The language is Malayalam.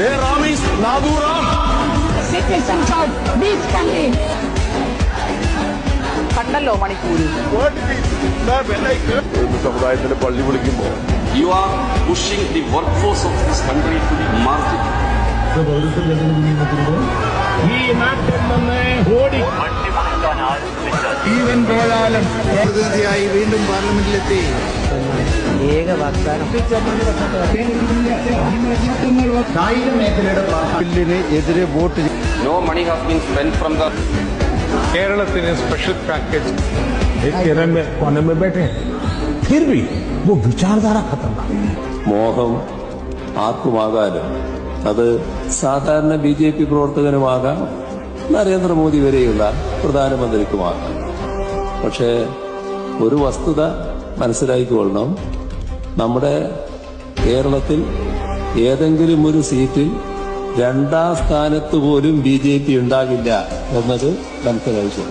Their Ram is Nadhuram. Citizens of this country. കണ്ടല്ലോ മണിപ്പൂരിൽ സമുദായത്തിന്റെ പള്ളി വിളിക്കുമ്പോൾ You are pushing the workforce of this country to the margin. ജീവൻ പോയാലും പ്രതിനിധിയായി വീണ്ടും പാർലമെന്റിലെത്തി. ഏക വാഗ്ദാനം കായിക മേഖലയുടെ ബില്ലിന് എതിരെ vote No money has been spent from the केरളത്തിന് स्पेशल पैकेज केरल में कोने में बैठे फिर भी वो विचारधारा खतरनाक മോഹം ആർക്കുമാകാനും അത് സാധാരണ BJP പ്രവർത്തകനുമാകാം, നരേന്ദ്രമോദി വരെയുള്ള പ്രധാനമന്ത്രിക്കുമാകാം. പക്ഷേ ഒരു വസ്തുത മനസ്സിലാക്കിക്കൊള്ളണം, നമ്മുടെ കേരളത്തിൽ ഏതെങ്കിലും ഒരു സീറ്റിൽ രണ്ടാം സ്ഥാനത്ത് പോലും BJP ഉണ്ടാകില്ല എന്നത് മനസ്സിലാവശ്യം.